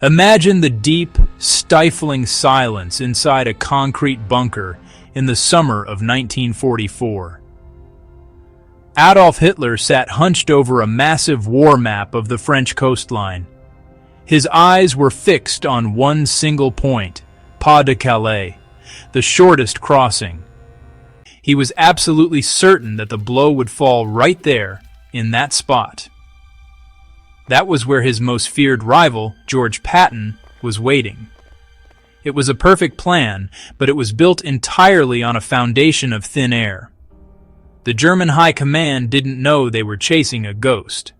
Imagine the deep, stifling silence inside a concrete bunker in the summer of 1944. Adolf Hitler sat hunched over a massive war map of the French coastline. His eyes were fixed on one single point, Pas de Calais, the shortest crossing. He was absolutely certain that the blow would fall right there, in that spot. That was where his most feared rival, General Patton, was waiting. It was a perfect plan, but it was built entirely on a foundation of thin air. The German High Command didn't know they were chasing a ghost.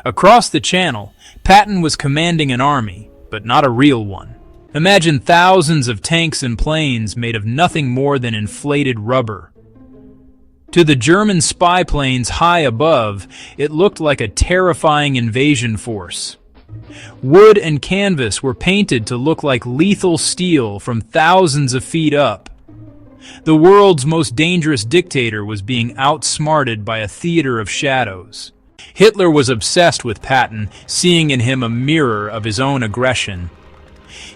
Across the channel, Patton was commanding an army, but not a real one. Imagine thousands of tanks and planes made of nothing more than inflated rubber. To the German spy planes high above, it looked like a terrifying invasion force. Wood and canvas were painted to look like lethal steel from thousands of feet up. The world's most dangerous dictator was being outsmarted by a theater of shadows. Hitler was obsessed with Patton, seeing in him a mirror of his own aggression.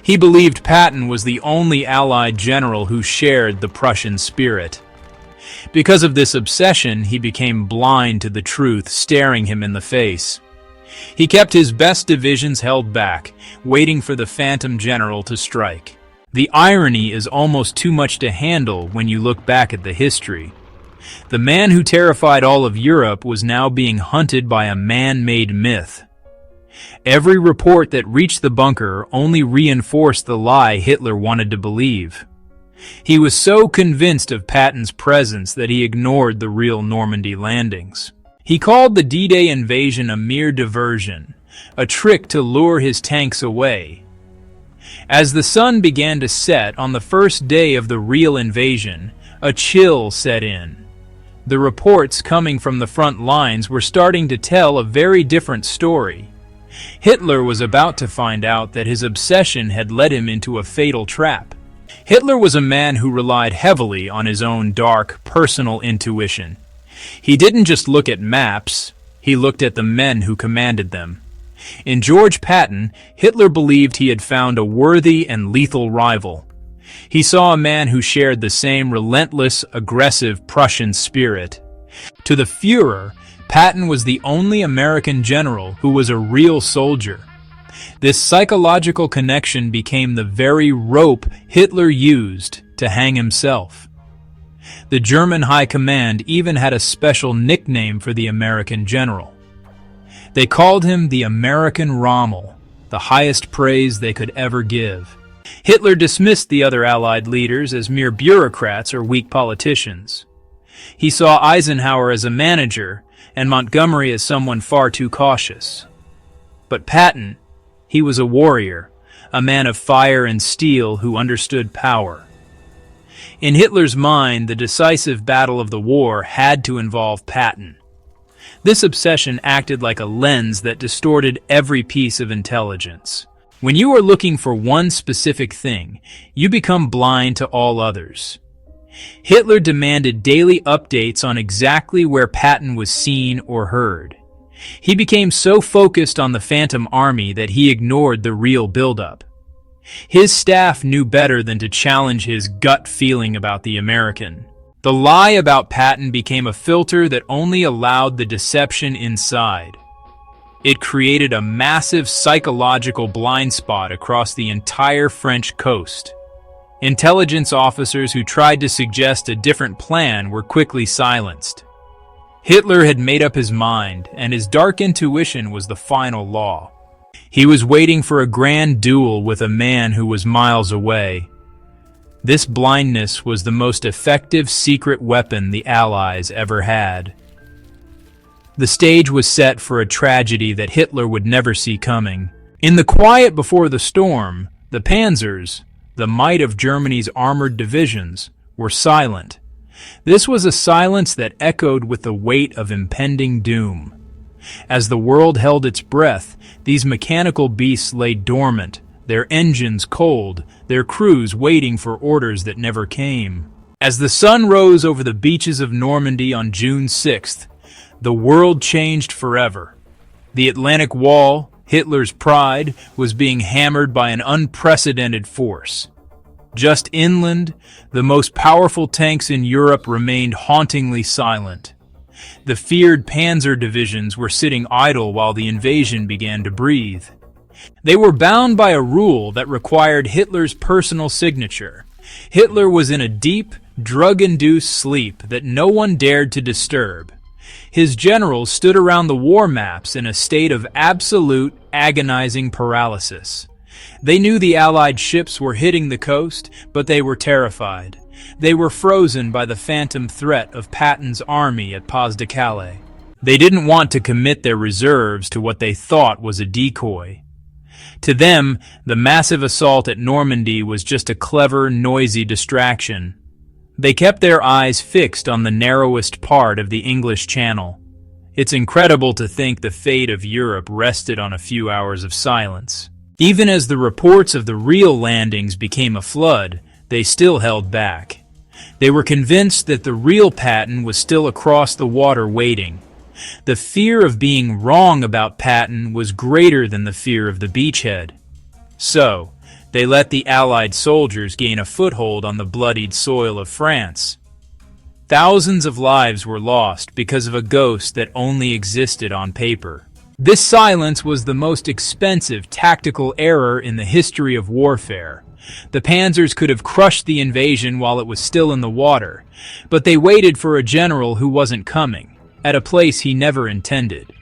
He believed Patton was the only Allied general who shared the Prussian spirit. Because of this obsession, he became blind to the truth staring him in the face. He kept his best divisions held back, waiting for the phantom general to strike. The irony is almost too much to handle when you look back at the history. The man who terrified all of Europe was now being hunted by a man-made myth. Every report that reached the bunker only reinforced the lie Hitler wanted to believe. He was so convinced of Patton's presence that he ignored the real Normandy landings. He called the D-Day invasion a mere diversion, a trick to lure his tanks away. As the sun began to set on the first day of the real invasion, a chill set in. The reports coming from the front lines were starting to tell a very different story. Hitler was about to find out that his obsession had led him into a fatal trap. Hitler was a man who relied heavily on his own dark, personal intuition. He didn't just look at maps, he looked at the men who commanded them. In General Patton, Hitler believed he had found a worthy and lethal rival. He saw a man who shared the same relentless, aggressive Prussian spirit. To the Führer, Patton was the only American general who was a real soldier. This psychological connection became the very rope Hitler used to hang himself. The German High Command even had a special nickname for the American general. They called him the American Rommel, the highest praise they could ever give. Hitler dismissed the other Allied leaders as mere bureaucrats or weak politicians. He saw Eisenhower as a manager and Montgomery as someone far too cautious. But Patton, he was a warrior, a man of fire and steel who understood power. In Hitler's mind, the decisive battle of the war had to involve Patton. This obsession acted like a lens that distorted every piece of intelligence. When you are looking for one specific thing, you become blind to all others. Hitler demanded daily updates on exactly where Patton was seen or heard. He became so focused on the Phantom Army that he ignored the real buildup. His staff knew better than to challenge his gut feeling about the American. The lie about Patton became a filter that only allowed the deception inside. It created a massive psychological blind spot across the entire French coast. Intelligence officers who tried to suggest a different plan were quickly silenced. Hitler had made up his mind, and his dark intuition was the final law. He was waiting for a grand duel with a man who was miles away. This blindness was the most effective secret weapon the Allies ever had. The stage was set for a tragedy that Hitler would never see coming. In the quiet before the storm, the panzers, the might of Germany's armored divisions, were silent. This was a silence that echoed with the weight of impending doom. As the world held its breath, these mechanical beasts lay dormant, their engines cold, their crews waiting for orders that never came. As the sun rose over the beaches of Normandy on June 6th, the world changed forever. The Atlantic Wall, Hitler's pride was being hammered by an unprecedented force. Just inland, the most powerful tanks in Europe remained hauntingly silent. The feared panzer divisions were sitting idle while the invasion began to breathe. They were bound by a rule that required Hitler's personal signature. Hitler was in a deep, drug-induced sleep that no one dared to disturb. His generals stood around the war maps in a state of absolute, agonizing paralysis. They knew the Allied ships were hitting the coast, but they were terrified. They were frozen by the phantom threat of Patton's army at Pas-de-Calais. They didn't want to commit their reserves to what they thought was a decoy. To them, the massive assault at Normandy was just a clever, noisy distraction. They kept their eyes fixed on the narrowest part of the English Channel. It's incredible to think the fate of Europe rested on a few hours of silence. Even as the reports of the real landings became a flood, they still held back. They were convinced that the real Patton was still across the water waiting. The fear of being wrong about Patton was greater than the fear of the beachhead. So, they let the Allied soldiers gain a foothold on the bloodied soil of France. Thousands of lives were lost because of a ghost that only existed on paper. This silence was the most expensive tactical error in the history of warfare. The panzers could have crushed the invasion while it was still in the water, but they waited for a general who wasn't coming, at a place he never intended.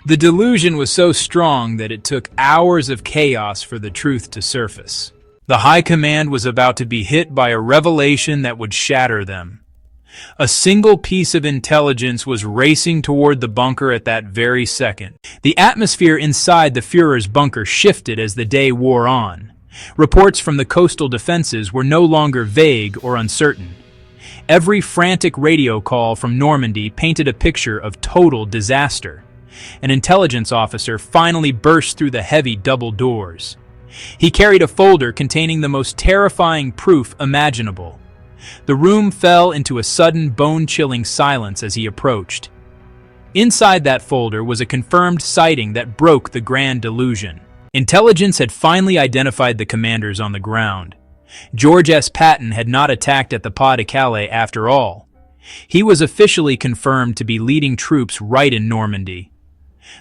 The delusion was so strong that it took hours of chaos for the truth to surface. The High Command was about to be hit by a revelation that would shatter them. A single piece of intelligence was racing toward the bunker at that very second. The atmosphere inside the Führer's bunker shifted as the day wore on. Reports from the coastal defenses were no longer vague or uncertain. Every frantic radio call from Normandy painted a picture of total disaster. An intelligence officer finally burst through the heavy double doors. He carried a folder containing the most terrifying proof imaginable. The room fell into a sudden bone-chilling silence as he approached. Inside that folder was a confirmed sighting that broke the grand delusion. Intelligence had finally identified the commanders on the ground. George S. Patton had not attacked at the Pas-de-Calais after all. He was officially confirmed to be leading troops right in Normandy.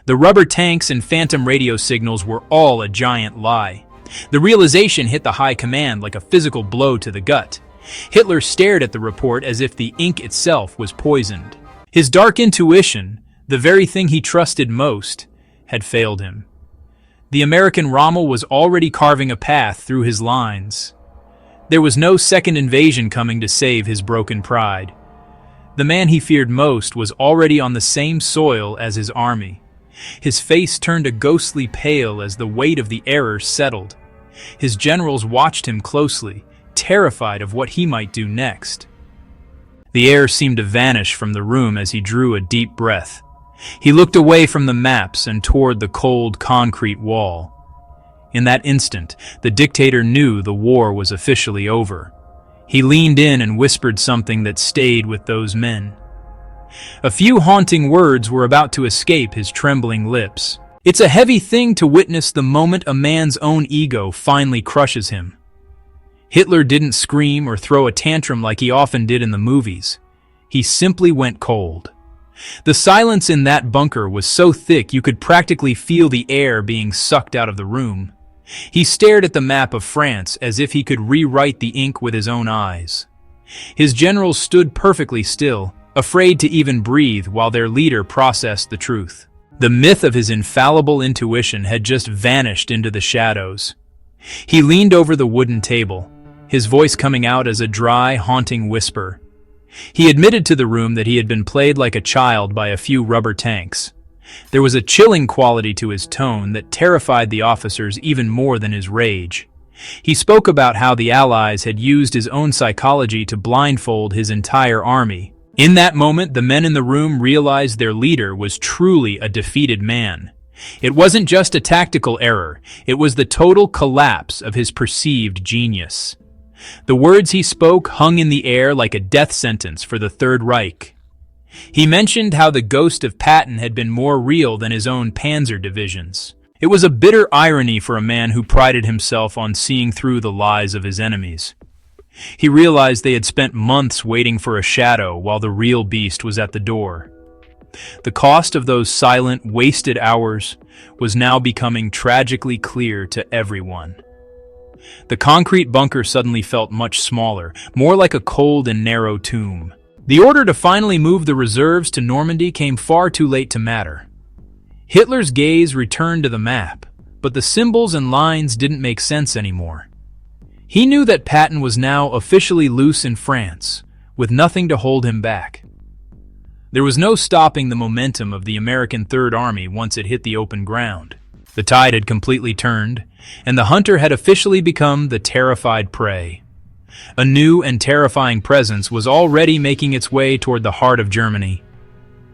The rubber tanks and phantom radio signals were all a giant lie. The realization hit the High Command like a physical blow to the gut. Hitler stared at the report as if the ink itself was poisoned. His dark intuition, the very thing he trusted most, had failed him. The American Rommel was already carving a path through his lines. There was no second invasion coming to save his broken pride. The man he feared most was already on the same soil as his army. His face turned a ghostly pale as the weight of the error settled. His generals watched him closely, terrified of what he might do next. The air seemed to vanish from the room as he drew a deep breath. He looked away from the maps and toward the cold concrete wall. In that instant, the dictator knew the war was officially over. He leaned in and whispered something that stayed with those men. A few haunting words were about to escape his trembling lips. It's a heavy thing to witness the moment a man's own ego finally crushes him. Hitler didn't scream or throw a tantrum like he often did in the movies. He simply went cold. The silence in that bunker was so thick you could practically feel the air being sucked out of the room. He stared at the map of France as if he could rewrite the ink with his own eyes. His generals stood perfectly still, afraid to even breathe while their leader processed the truth. The myth of his infallible intuition had just vanished into the shadows. He leaned over the wooden table, his voice coming out as a dry, haunting whisper. He admitted to the room that he had been played like a child by a few rubber tanks. There was a chilling quality to his tone that terrified the officers even more than his rage. He spoke about how the Allies had used his own psychology to blindfold his entire army. In that moment, the men in the room realized their leader was truly a defeated man. It wasn't just a tactical error, it was the total collapse of his perceived genius. The words he spoke hung in the air like a death sentence for the Third Reich. He mentioned how the ghost of Patton had been more real than his own panzer divisions. It was a bitter irony for a man who prided himself on seeing through the lies of his enemies. He realized they had spent months waiting for a shadow while the real beast was at the door. The cost of those silent, wasted hours was now becoming tragically clear to everyone. The concrete bunker suddenly felt much smaller, more like a cold and narrow tomb. The order to finally move the reserves to Normandy came far too late to matter. Hitler's gaze returned to the map, but the symbols and lines didn't make sense anymore. He knew that Patton was now officially loose in France, with nothing to hold him back. There was no stopping the momentum of the American Third Army once it hit the open ground. The tide had completely turned, and the hunter had officially become the terrified prey. A new and terrifying presence was already making its way toward the heart of Germany.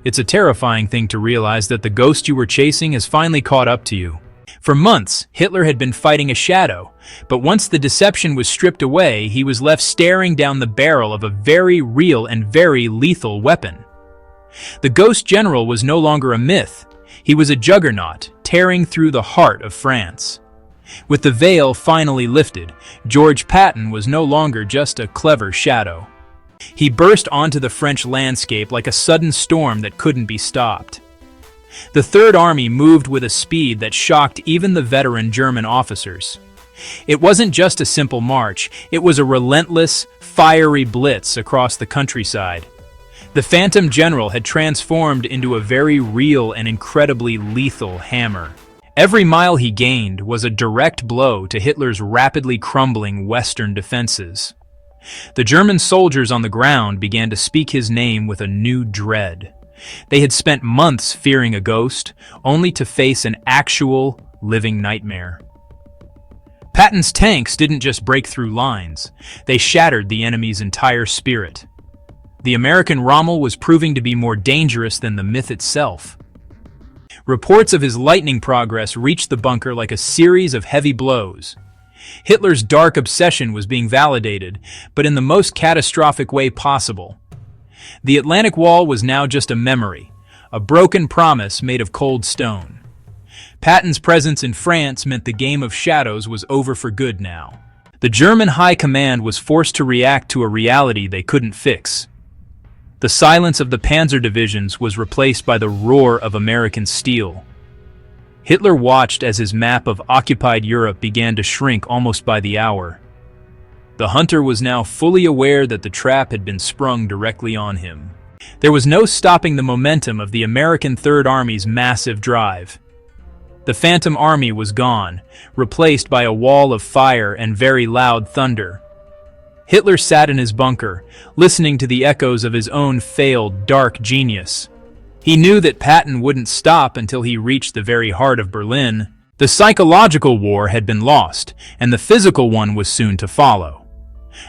It's a terrifying thing to realize that the ghost you were chasing has finally caught up to you. For months, Hitler had been fighting a shadow, but once the deception was stripped away, he was left staring down the barrel of a very real and very lethal weapon. The ghost general was no longer a myth. He was a juggernaut, tearing through the heart of France. With the veil finally lifted, George Patton was no longer just a clever shadow. He burst onto the French landscape like a sudden storm that couldn't be stopped. The Third Army moved with a speed that shocked even the veteran German officers. It wasn't just a simple march, it was a relentless, fiery blitz across the countryside. The Phantom General had transformed into a very real and incredibly lethal hammer. Every mile he gained was a direct blow to Hitler's rapidly crumbling Western defenses. The German soldiers on the ground began to speak his name with a new dread. They had spent months fearing a ghost, only to face an actual, living nightmare. Patton's tanks didn't just break through lines, they shattered the enemy's entire spirit. The American Rommel was proving to be more dangerous than the myth itself. Reports of his lightning progress reached the bunker like a series of heavy blows. Hitler's dark obsession was being validated, but in the most catastrophic way possible. The Atlantic Wall was now just a memory, a broken promise made of cold stone. Patton's presence in France meant the game of shadows was over for good now. The German High Command was forced to react to a reality they couldn't fix. The silence of the panzer divisions was replaced by the roar of American steel. Hitler watched as his map of occupied Europe began to shrink almost by the hour. The hunter was now fully aware that the trap had been sprung directly on him. There was no stopping the momentum of the American Third Army's massive drive. The Phantom Army was gone, replaced by a wall of fire and very loud thunder. Hitler sat in his bunker, listening to the echoes of his own failed, dark genius. He knew that Patton wouldn't stop until he reached the very heart of Berlin. The psychological war had been lost, and the physical one was soon to follow.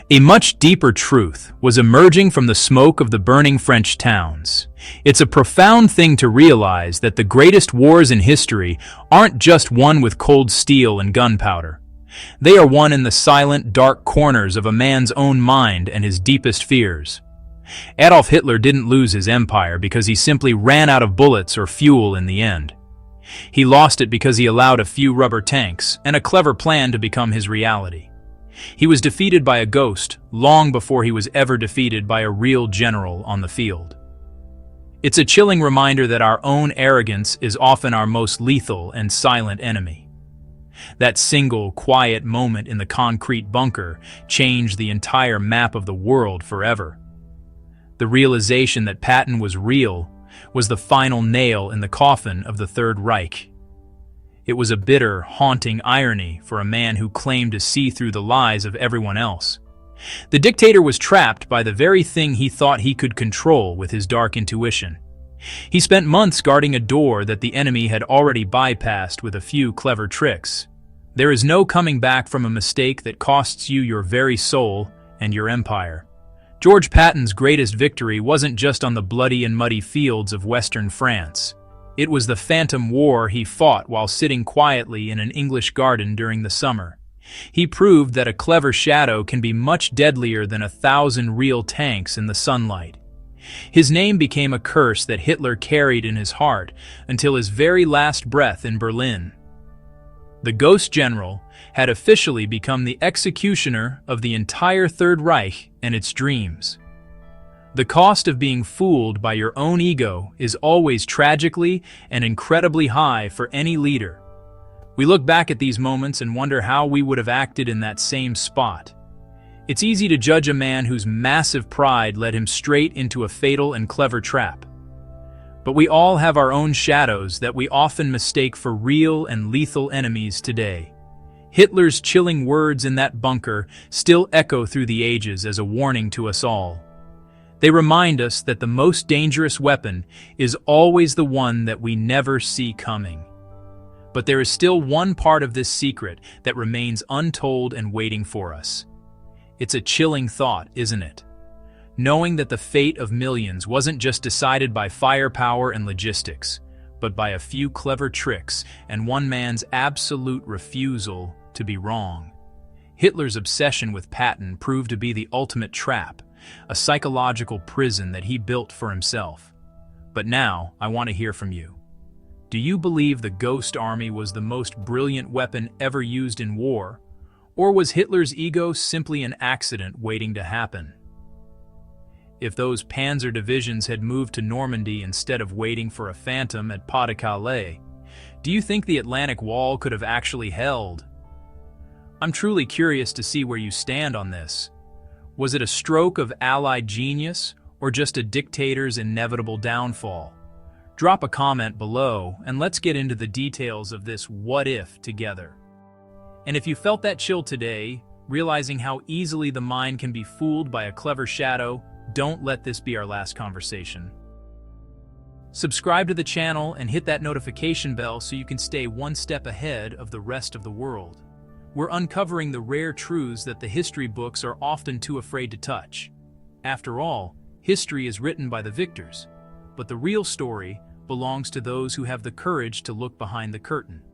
A much deeper truth was emerging from the smoke of the burning French towns. It's a profound thing to realize that the greatest wars in history aren't just won with cold steel and gunpowder. They are won in the silent, dark corners of a man's own mind and his deepest fears. Adolf Hitler didn't lose his empire because he simply ran out of bullets or fuel in the end. He lost it because he allowed a few rubber tanks and a clever plan to become his reality. He was defeated by a ghost long before he was ever defeated by a real general on the field. It's a chilling reminder that our own arrogance is often our most lethal and silent enemy. That single, quiet moment in the concrete bunker changed the entire map of the world forever. The realization that Patton was real was the final nail in the coffin of the Third Reich. It was a bitter, haunting irony for a man who claimed to see through the lies of everyone else. The dictator was trapped by the very thing he thought he could control with his dark intuition. He spent months guarding a door that the enemy had already bypassed with a few clever tricks. There is no coming back from a mistake that costs you your very soul and your empire. George Patton's greatest victory wasn't just on the bloody and muddy fields of Western France. It was the phantom war he fought while sitting quietly in an English garden during the summer. He proved that a clever shadow can be much deadlier than 1,000 real tanks in the sunlight. His name became a curse that Hitler carried in his heart until his very last breath in Berlin. The Ghost General had officially become the executioner of the entire Third Reich and its dreams. The cost of being fooled by your own ego is always tragically and incredibly high for any leader. We look back at these moments and wonder how we would have acted in that same spot. It's easy to judge a man whose massive pride led him straight into a fatal and clever trap. But we all have our own shadows that we often mistake for real and lethal enemies today. Hitler's chilling words in that bunker still echo through the ages as a warning to us all. They remind us that the most dangerous weapon is always the one that we never see coming. But there is still one part of this secret that remains untold and waiting for us. It's a chilling thought, isn't it? Knowing that the fate of millions wasn't just decided by firepower and logistics, but by a few clever tricks and one man's absolute refusal to be wrong. Hitler's obsession with Patton proved to be the ultimate trap, a psychological prison that he built for himself. But now, I want to hear from you. Do you believe the Ghost Army was the most brilliant weapon ever used in war? Or was Hitler's ego simply an accident waiting to happen? If those panzer divisions had moved to Normandy instead of waiting for a phantom at Pas-de-Calais, do you think the Atlantic Wall could have actually held? I'm truly curious to see where you stand on this. Was it a stroke of Allied genius, or just a dictator's inevitable downfall? Drop a comment below, and let's get into the details of this what-if together. And if you felt that chill today, realizing how easily the mind can be fooled by a clever shadow, don't let this be our last conversation. Subscribe to the channel and hit that notification bell so you can stay one step ahead of the rest of the world. We're uncovering the rare truths that the history books are often too afraid to touch. After all, history is written by the victors, but the real story belongs to those who have the courage to look behind the curtain.